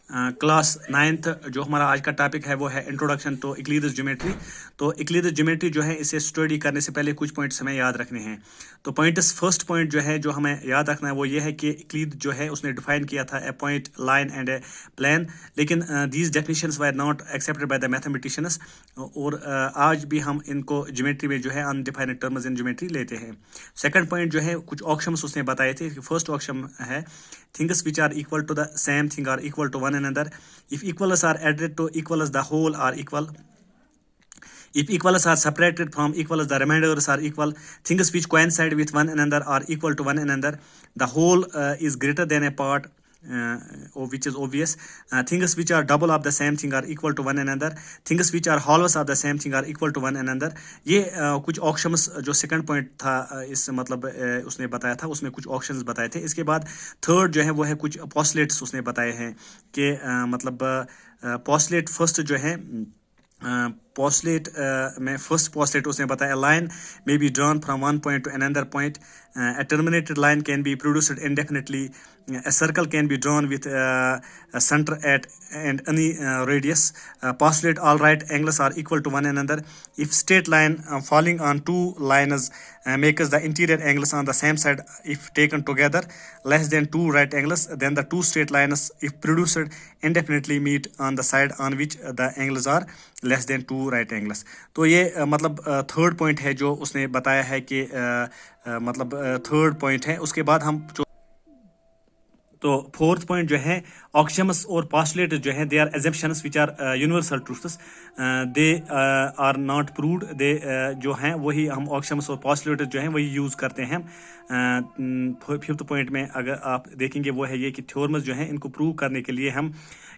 Class 9th जो हमारा आज का टॉपिक है वो है इंट्रोडक्शन टू इक्लिडिस ज्योमेट्री। तो इक्लिडिस ज्योमेट्री जो है इसे स्टडी करने से पहले कुछ पॉइंट्स हमें याद रखने हैं। तो फर्स्ट पॉइंट जो है जो हमें याद रखना है वो ये है कि इक्लिड जो है उसने डिफाइन किया था a point, line and a plane, लेकिन these definitions were not accepted by the mathematicians. और आज भी हम इनको ज्योमेट्री में जो है अनडिफाइंड टर्म्स इन ज्योमेट्री लेते हैं। सेकंड पॉइंट जो है कुछ ऑप्शंस उसने बताए थे। फर्स्ट ऑप्शन है things which are equal to the same thing are equal to one another. If equals are added to equals, the whole are equal. If equals are separated from equals, the remainders are equal. Things which coincide with one another are equal to one another. The whole is greater than a part, which is obvious. Things which are double of the same thing are equal to one another. Things which are halves of the same thing are equal to one another. ये कुछ options जो second point था इस मतलब उसने बताया था, उसमें कुछ ऑप्शंस बताए थे। इसके बाद थर्ड जो है वो है कुछ पोस्टलेट्स उसने बताए हैं कि मतलब पोस्टलेट फर्स्ट जो है पोस्टलेट में फर्स्ट पोस्टलेट उसने बताया line may be drawn from one point two another point, a terminated line can be produced indefinitely, a circle can be drawn with a center at and any radius. Postulate all right angles are equal to one another. If straight line falling on two lines makes the interior angles on the same side if taken together less than two right angles, then the two straight lines if produced indefinitely meet on the side on which the angles are less than two right angles. तो ये मतलब third point है जो उसने बताया है कि मतलब थर्ड पॉइंट है। उसके बाद हम तो फोर्थ पॉइंट जो है ऑक्सियम्स और पोस्टुलेट जो है they are assumptions which are universal truths, they are not proved. They जो हैं वही हम ऑक्सियम्स और पोस्टुलेट जो हैं वही यूज़ करते हैं। फिफ्थ पॉइंट में अगर आप देखेंगे वो है ये कि थ्योरम्स जो हैं इनको प्रूव करने के लिए हम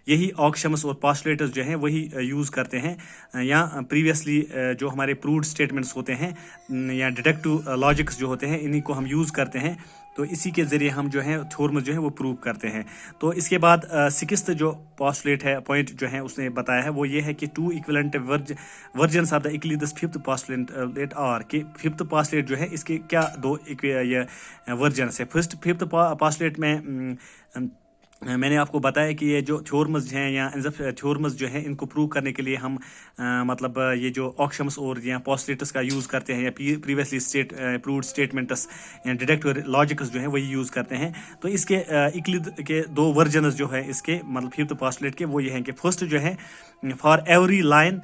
यही ऑक्सियम्स और पोस्टुलेट्स जो हैं वही यूज़ करते हैं। या प्रीवियसली जो हमारे प्रूव्ड स्टेटमेंट्स होते हैं या डिडक्टिव लॉजिक्स जो होते हैं इन्हीं को हम यूज़ करते हैं। तो इसी के ज़रिए हम जो है थ्योरम्स जो है वो प्रूव करते हैं। तो इसके बाद सिक्स्थ जो पोस्टुलेट है पॉइंट जो है उसने बताया है वो ये है कि two equivalent versions of the Euclid's fifth postulate are कि फिफ्थ पोस्टुलेट जो है इसके क्या दो वर्जन्स है। फिफ्थ पोस्टुलेट में मैंने आपको बताया कि ये जो थ्योरम्स हैं या थ्योरम्स जो हैं इनको प्रूव करने के लिए हम मतलब ये जो ऑक्सियम्स और या पोस्टुलेट्स का यूज़ करते हैं या प्रीवियसली प्रूव्ड स्टेटमेंट्स या डिडक्टिव लॉजिक्स जो हैं वही यूज़ करते हैं। तो इसके इक्लिड के दो वर्जन्स जो है इसके मतलब फिफ्थ पोस्टुलेट के वो ये हैं कि फर्स्ट जो है for every line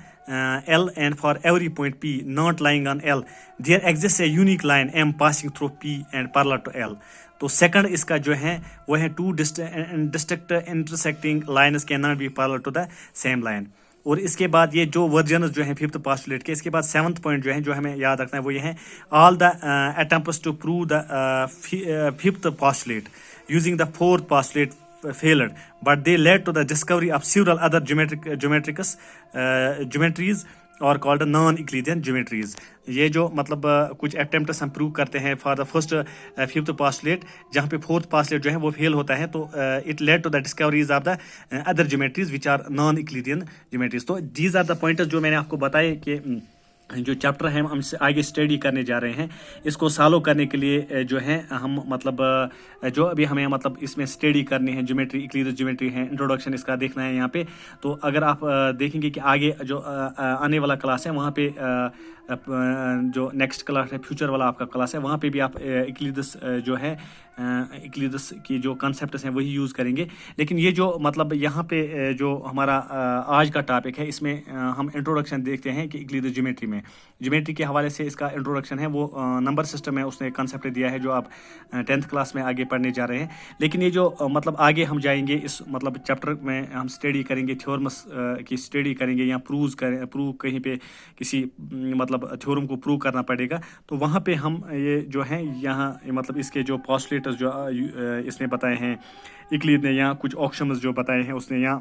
L and for every point P not lying on L there exists a unique line M passing through P and parallel to L. तो सेकंड इसका जो है वो है two distinct intersecting lines can not be parallel to the same line. और इसके बाद ये जो वर्जन्स जो हैं फिफ्थ पोस्टुलेट के, इसके बाद सेवंथ पॉइंट जो है जो हमें याद रखना है वो ये है all the attempts to prove the fifth postulate using the fourth postulate failed, but they led to the discovery of several other geometries or called non-Euclidean geometries. ये जो मतलब कुछ अटेम्प्ट्स हम प्रूव करते हैं for the first fifth postulate जहाँ पे fourth postulate जो है वो फेल होता है, तो it led to the discoveries of the other geometries which are non Euclidean geometries. तो दीज आर द पॉइंट्स जो मैंने आपको बताए कि जो चैप्टर है हम आगे स्टडी करने जा रहे हैं, इसको सॉल्व करने के लिए जो है हम मतलब जो अभी हमें मतलब इसमें स्टडी करनी है ज्योमेट्री, इक्लिडिस ज्योमेट्री है, इंट्रोडक्शन इसका देखना है यहाँ पे। तो अगर आप देखेंगे कि आगे जो आने वाला क्लास है वहाँ पे जो नेक्स्ट क्लास है फ्यूचर वाला आपका क्लास है वहाँ पे भी आप इक्लिडिस जो है इक्लिडिस की जो कॉन्सेप्ट्स हैं वही यूज़ करेंगे। लेकिन ये जो मतलब यहाँ पे जो हमारा आज का टॉपिक है इसमें हम इंट्रोडक्शन देखते हैं कि इक्लिडिस ज्योमेट्री के हवाले से इसका इंट्रोडक्शन है वो नंबर सिस्टम है उसने कॉन्सेप्ट दिया है जो आप 10th क्लास में आगे पढ़ने जा रहे हैं। लेकिन ये जो मतलब आगे हम जाएंगे इस मतलब चैप्टर में हम स्टडी करेंगे थ्योरम्स की स्टडी करेंगे या प्रूव कहीं पे किसी मतलब थ्योरम को प्रूव करना पड़ेगा, तो वहाँ पे हम ये जो है यहाँ मतलब इसके जो पोस्टुलेट्स जो इसने बताए हैं इक्लिड ने, यहाँ कुछ ऑक्सियम्स जो बताए हैं उसने यहाँ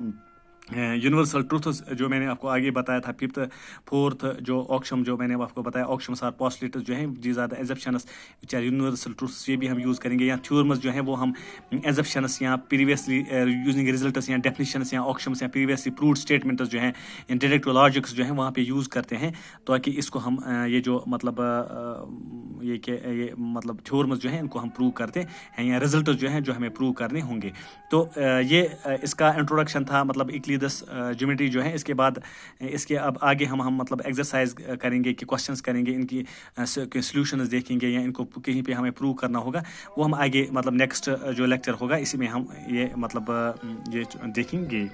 यूनिवर्सल ट्रूथ्स जो मैंने आपको आगे बताया था, फिफ्थ फोर्थ जो ऑक्शम जो मैंने आपको बताया, ऑक्शम्स आर पॉस्टुलेट्स जो हैं, these are the assumptions which are universal truths, ये भी हम यूज़ करेंगे। या थ्योरम्स जो हैं वो हम एजप्शंस या प्रीवियसली यूजिंग रिजल्ट्स या डेफिनेशंस या ऑक्शम्स या प्रीवियसली प्रूव्ड स्टेटमेंट्स जो हैं, इंटेलेक्चुअल लॉजिक्स जो हैं वहाँ पे यूज़ करते हैं, ताकि इसको हम ये जो मतलब ये मतलब थ्योरम्स जो हैं इनको हम प्रूव करते हैं, या रिजल्ट जो हैं जो हमें प्रूव करने होंगे। तो ये इसका इंट्रोडक्शन था, मतलब इक्लिदस ज्योमेट्री जो है। इसके बाद इसके अब आगे हम मतलब एक्सरसाइज करेंगे कि क्वेश्चंस करेंगे, इनकी सॉल्यूशंस देखेंगे, या इनको कहीं पे हमें प्रूव करना होगा, वो हम आगे मतलब नेक्स्ट जो लेक्चर होगा इसी में हम ये मतलब ये देखेंगे।